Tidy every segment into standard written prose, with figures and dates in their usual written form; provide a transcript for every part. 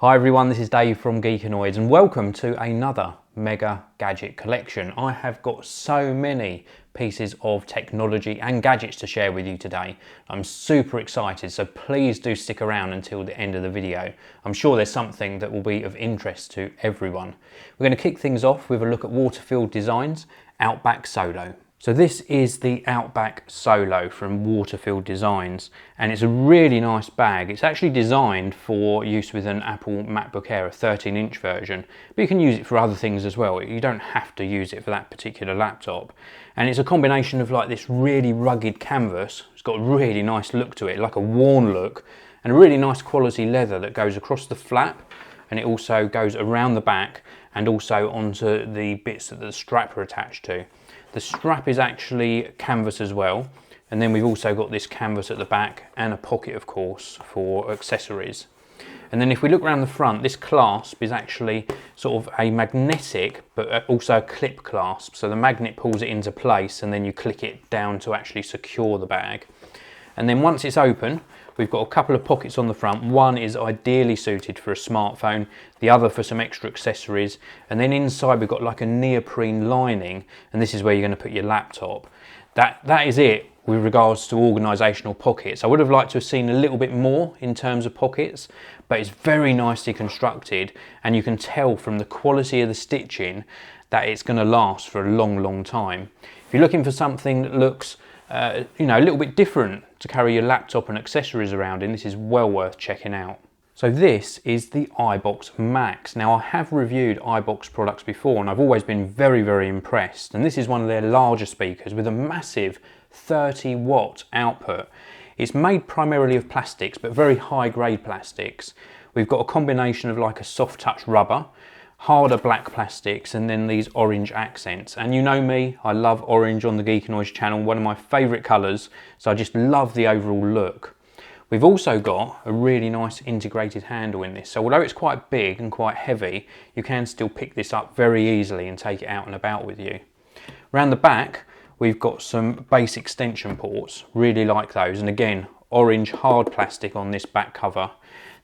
Hi everyone, this is Dave from Geekanoids and welcome to another mega gadget collection. I have got so many pieces of technology and gadgets to share with you today. I'm super excited, so please do stick around until the end of the video. I'm sure there's something that will be of interest to everyone. We're going to kick things off with a look at Waterfilled Designs Outback Solo. So this is the Outback Solo from Waterfilled Designs, and it's a really nice bag. It's actually designed for use with an Apple MacBook Air, a 13-inch version, but you can use it for other things as well. You don't have to use it for that particular laptop. And it's a combination of like this really rugged canvas. It's got a really nice look to it, like a worn look, and a really nice quality leather that goes across the flap, and it also goes around the back and also onto the bits that the strap are attached to. The strap is actually canvas as well, and then we've also got this canvas at the back and a pocket, of course, for accessories. And then if we look around the front, this clasp is actually sort of a magnetic but also a clip clasp, so the magnet pulls it into place and then you click it down to actually secure the bag. And then once it's open, we've got a couple of pockets on the front. One is ideally suited for a smartphone, the other for some extra accessories, and then inside we've got like a neoprene lining, and this is where you're going to put your laptop. That is it with regards to organisational pockets. I would have liked to have seen a little bit more in terms of pockets, but it's very nicely constructed, and you can tell from the quality of the stitching that it's going to last for a long time. If you're looking for something that looks a little bit different to carry your laptop and accessories around in, this is well worth checking out. So this is the iBox Max. Now I have reviewed iBox products before and I've always been very impressed, and this is one of their larger speakers with a massive 30-watt output. It's made primarily of plastics, but very high grade plastics. We've got a combination of like a soft touch rubber, harder black plastics, and then these orange accents. And you know me, I love orange on the Geekanoids channel, one of my favourite colours, so I just love the overall look. We've also got a really nice integrated handle in this, so although it's quite big and quite heavy, you can still pick this up very easily and take it out and about with you. Around the back, we've got some base extension ports, really like those, and again, orange hard plastic on this back cover.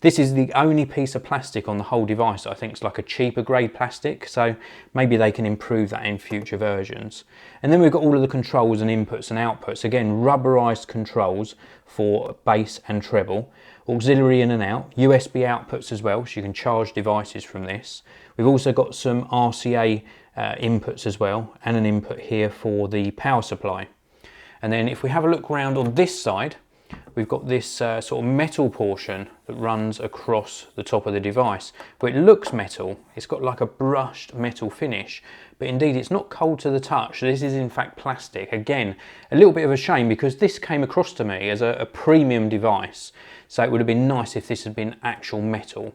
This is the only piece of plastic on the whole device that I think is like a cheaper grade plastic, so maybe they can improve that in future versions. And then we've got all of the controls and inputs and outputs. Again, rubberized controls for bass and treble, auxiliary in and out, USB outputs as well, so you can charge devices from this. We've also got some RCA inputs as well, and an input here for the power supply. And then if we have a look around on this side, we've got this sort of metal portion that runs across the top of the device. But it looks metal, it's got like a brushed metal finish, but indeed it's not cold to the touch. This is in fact plastic. Again, a little bit of a shame because this came across to me as a premium device, so it would have been nice if this had been actual metal.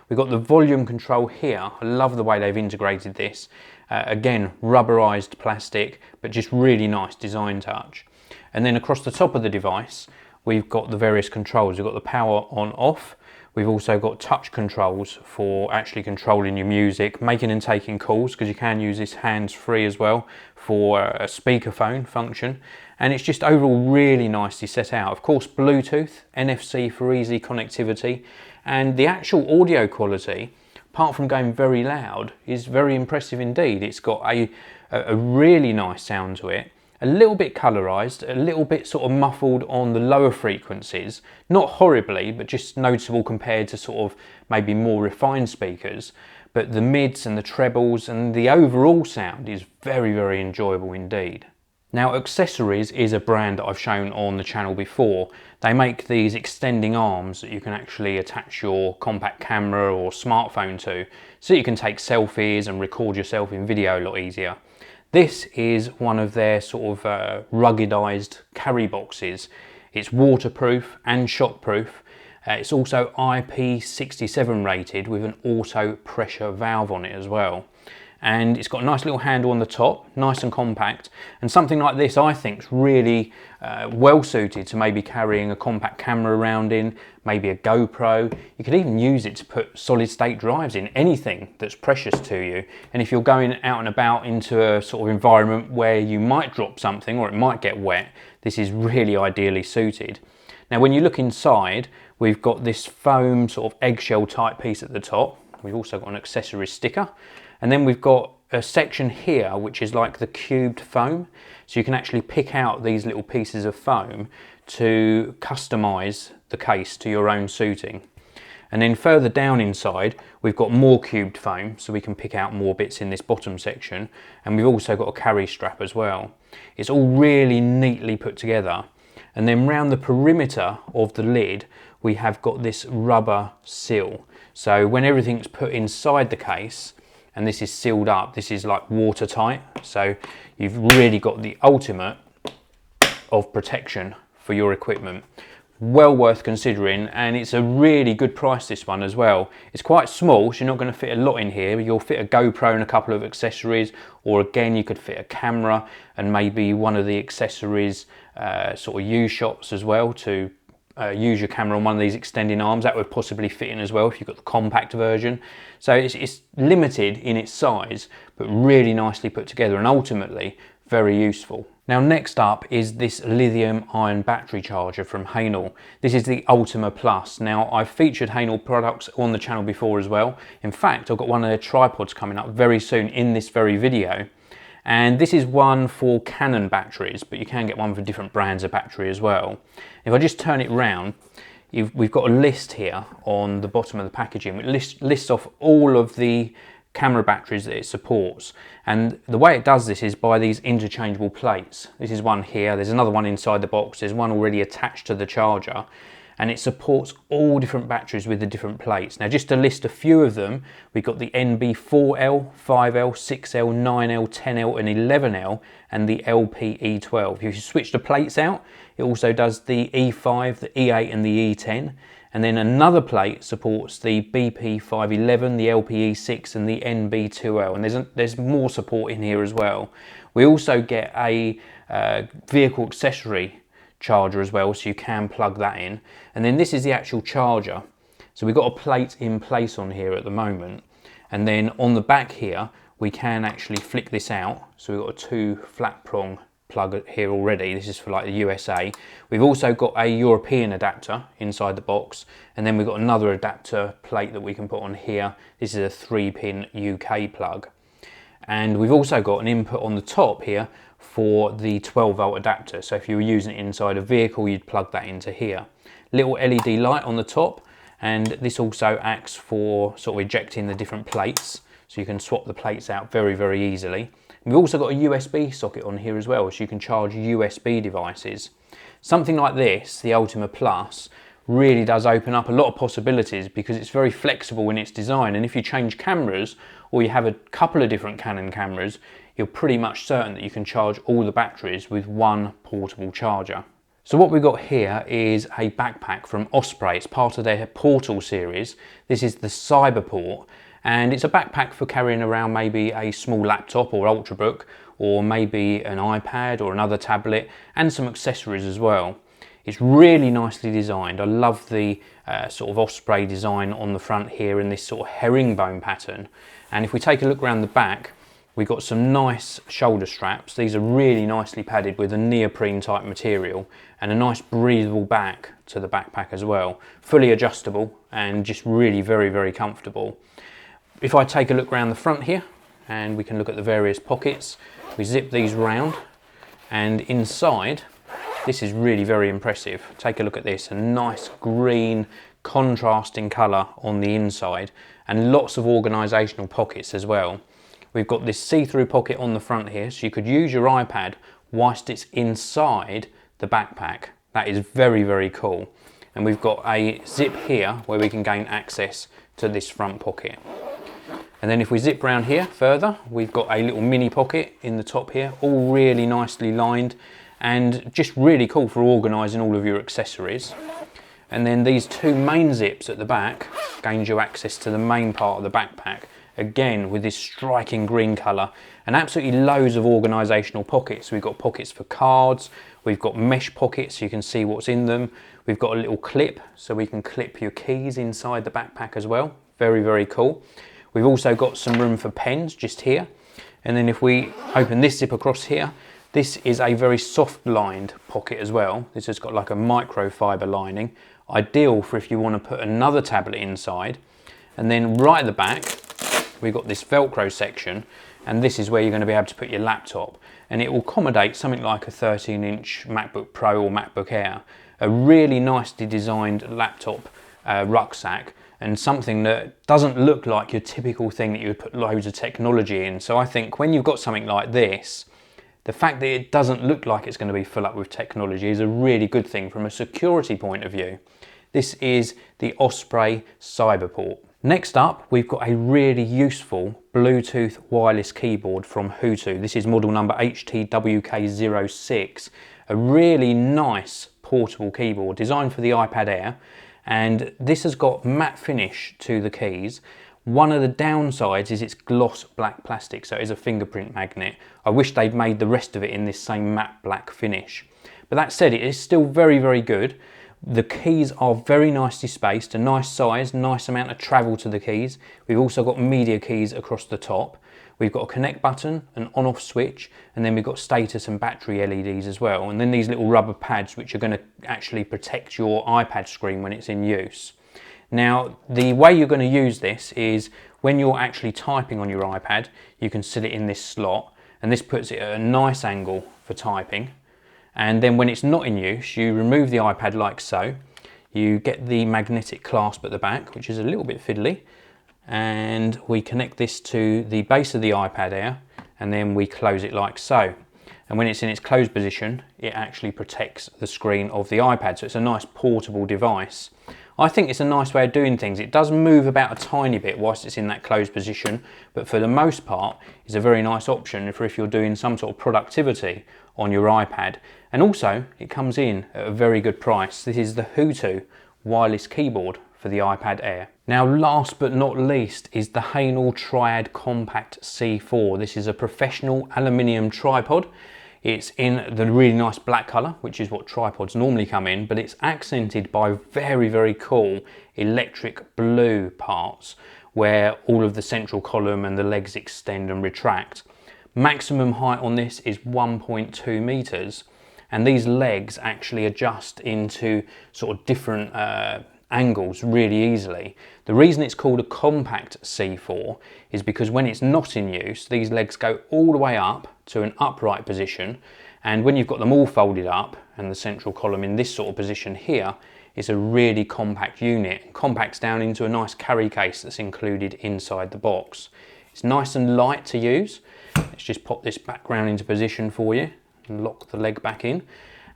We've got the volume control here. I love the way they've integrated this. Again, rubberized plastic, but just really nice design touch. And then across the top of the device, we've got the various controls. We've got the power on off. We've also got touch controls for actually controlling your music, making and taking calls, because you can use this hands-free as well for a speakerphone function. And it's just overall really nicely set out. Of course, Bluetooth, NFC for easy connectivity, and the actual audio quality, apart from going very loud, is very impressive indeed. It's got a really nice sound to it. A little bit colorized, a little bit sort of muffled on the lower frequencies, not horribly, but just noticeable compared to sort of maybe more refined speakers. But the mids and the trebles and the overall sound is very enjoyable indeed. Now, XSories is a brand that I've shown on the channel before. They make these extending arms that you can actually attach your compact camera or smartphone to, so you can take selfies and record yourself in video a lot easier. This is one of their sort of ruggedized carry boxes. It's waterproof and shockproof. It's also IP67 rated with an auto pressure valve on it as well. And it's got a nice little handle on the top, nice and compact. And something like this I think is really well suited to maybe carrying a compact camera around in, maybe a GoPro. You could even use it to put solid state drives in, anything that's precious to you. And if you're going out and about into a sort of environment where you might drop something or it might get wet, this is really ideally suited. Now when you look inside, we've got this foam sort of eggshell type piece at the top. We've also got an accessories sticker, and then we've got a section here which is like the cubed foam, so you can actually pick out these little pieces of foam to customize the case to your own suiting. And then further down inside, we've got more cubed foam, so we can pick out more bits in this bottom section, and we've also got a carry strap as well. It's all really neatly put together. And then round the perimeter of the lid, we have got this rubber seal. So when everything's put inside the case, and this is sealed up, this is like watertight. So you've really got the ultimate of protection for your equipment. Well worth considering, and it's a really good price, this one as well. It's quite small, so you're not going to fit a lot in here. You'll fit a GoPro and a couple of accessories, or again you could fit a camera and maybe one of the accessories sort of U-shots as well, to use your camera on one of these extending arms. That would possibly fit in as well if you've got the compact version. So it's limited in its size, but really nicely put together, and ultimately very useful. Now next up is this lithium ion battery charger from Hahnel. This is the Ultima Plus. Now I've featured Hahnel products on the channel before as well. In fact, I've got one of their tripods coming up very soon in this very video. And this is one for Canon batteries, but you can get one for different brands of battery as well. If I just turn it round, we've got a list here on the bottom of the packaging. It lists off all of the camera batteries that it supports, and the way it does this is by these interchangeable plates. This is one here, there's another one inside the box, there's one already attached to the charger, and it supports all different batteries with the different plates. Now just to list a few of them, we've got the NB4L, 5L, 6L, 9L, 10L and 11L, and the LPE12. If you switch the plates out, it also does the E5, the E8 and the E10. And then another plate supports the BP511, the LPE6 and the NB2L, and there's more support in here as well. We also get a vehicle accessory charger as well, so you can plug that in. And then this is the actual charger. So we've got a plate in place on here at the moment, and then on the back here we can actually flick this out. So we've got a 2 flat prong plug here already. This is for like the USA. We've also got a European adapter inside the box, and then we've got another adapter plate that we can put on here. This is a 3-pin UK plug, and we've also got an input on the top here for the 12-volt adapter. So if you were using it inside a vehicle, you'd plug that into here. Little LED light on the top, and this also acts for sort of ejecting the different plates, so you can swap the plates out very, very easily. We've also got a USB socket on here as well, so you can charge USB devices. Something like this, the Ultima Plus, really does open up a lot of possibilities because it's very flexible in its design, and if you change cameras or you have a couple of different Canon cameras, you're pretty much certain that you can charge all the batteries with one portable charger. So what we've got here is a backpack from Osprey. It's part of their Portal series. This is the Cyberport, and it's a backpack for carrying around maybe a small laptop or ultrabook, or maybe an iPad or another tablet, and some accessories as well. It's really nicely designed. I love the sort of Osprey design on the front here in this sort of herringbone pattern. And if we take a look around the back, we've got some nice shoulder straps. These are really nicely padded with a neoprene type material, and a nice breathable back to the backpack as well. Fully adjustable and just really very, very comfortable. If I take a look around the front here, and we can look at the various pockets, we zip these round, and inside, this is really very impressive. Take a look at this, a nice green contrasting colour on the inside, and lots of organisational pockets as well. We've got this see-through pocket on the front here, so you could use your iPad whilst it's inside the backpack. That is very, very cool. And we've got a zip here where we can gain access to this front pocket. And then if we zip around here further, we've got a little mini pocket in the top here, all really nicely lined, and just really cool for organising all of your accessories. And then these 2 main zips at the back gains you access to the main part of the backpack, again with this striking green colour, and absolutely loads of organisational pockets. We've got pockets for cards, we've got mesh pockets so you can see what's in them, we've got a little clip so we can clip your keys inside the backpack as well. Very, very cool. We've also got some room for pens just here, and then if we open this zip across here, This is a very soft lined pocket as well. This has got like a microfiber lining, ideal for if you want to put another tablet inside. And then right at the back, we've got this Velcro section, and this is where you're going to be able to put your laptop. And it will accommodate something like a 13-inch MacBook Pro or MacBook Air. A really nicely designed laptop rucksack, and something that doesn't look like your typical thing that you would put loads of technology in. So I think when you've got something like this, the fact that it doesn't look like it's going to be full up with technology is a really good thing from a security point of view. This is the Osprey Cyberport. Next up, we've got a really useful Bluetooth wireless keyboard from HooToo. This is model number HTWK06. A really nice portable keyboard designed for the iPad Air, and this has got matte finish to the keys. One of the downsides is it's gloss black plastic, so it is a fingerprint magnet. I wish they'd made the rest of it in this same matte black finish. But that said, it is still very, very good. The keys are very nicely spaced, a nice size, nice amount of travel to the keys. We've also got media keys across the top. We've got a connect button, an on-off switch, and then we've got status and battery LEDs as well. And then these little rubber pads which are going to actually protect your iPad screen when it's in use. Now, the way you're going to use this is when you're actually typing on your iPad, you can sit it in this slot, and this puts it at a nice angle for typing. And then when it's not in use, you remove the iPad like so. You get the magnetic clasp at the back, which is a little bit fiddly, and we connect this to the base of the iPad Air, and then we close it like so. And when it's in its closed position, it actually protects the screen of the iPad, so it's a nice portable device. I think it's a nice way of doing things. It does move about a tiny bit whilst it's in that closed position, but for the most part, it's a very nice option for if you're doing some sort of productivity on your iPad. And also, it comes in at a very good price. This is the HooToo wireless keyboard for the iPad Air. Now, last but not least is the Hahnel Triad Compact C4. This is a professional aluminium tripod. It's in the really nice black colour, which is what tripods normally come in, but it's accented by very, very cool electric blue parts where all of the central column and the legs extend and retract. Maximum height on this is 1.2 meters, and these legs actually adjust into sort of different angles really easily. The reason it's called a compact C4 is because when it's not in use, these legs go all the way up to an upright position, and when you've got them all folded up and the central column in this sort of position here, it's a really compact unit. It compacts down into a nice carry case that's included inside the box. It's nice and light to use. Let's just pop this back round into position for you and lock the leg back in.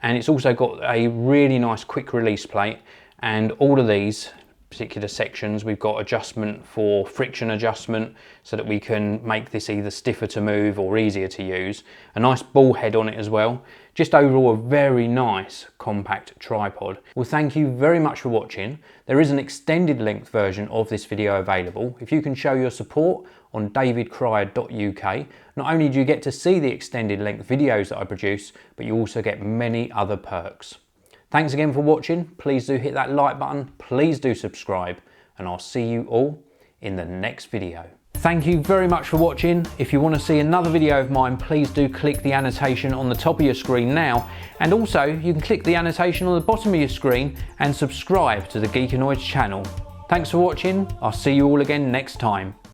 And it's also got a really nice quick release plate, and all of these particular sections we've got adjustment for friction adjustment so that we can make this either stiffer to move or easier to use. A nice ball head on it as well. Just overall a very nice compact tripod. Well, thank you very much for watching. There is an extended length version of this video available. If you can show your support on davidcrier.uk, not only do you get to see the extended length videos that I produce, but you also get many other perks. Thanks again for watching. Please do hit that like button, please do subscribe, and I'll see you all in the next video. Thank you very much for watching. If you want to see another video of mine, please do click the annotation on the top of your screen now, and also you can click the annotation on the bottom of your screen and subscribe to the Geekanoids channel. Thanks for watching. I'll see you all again next time.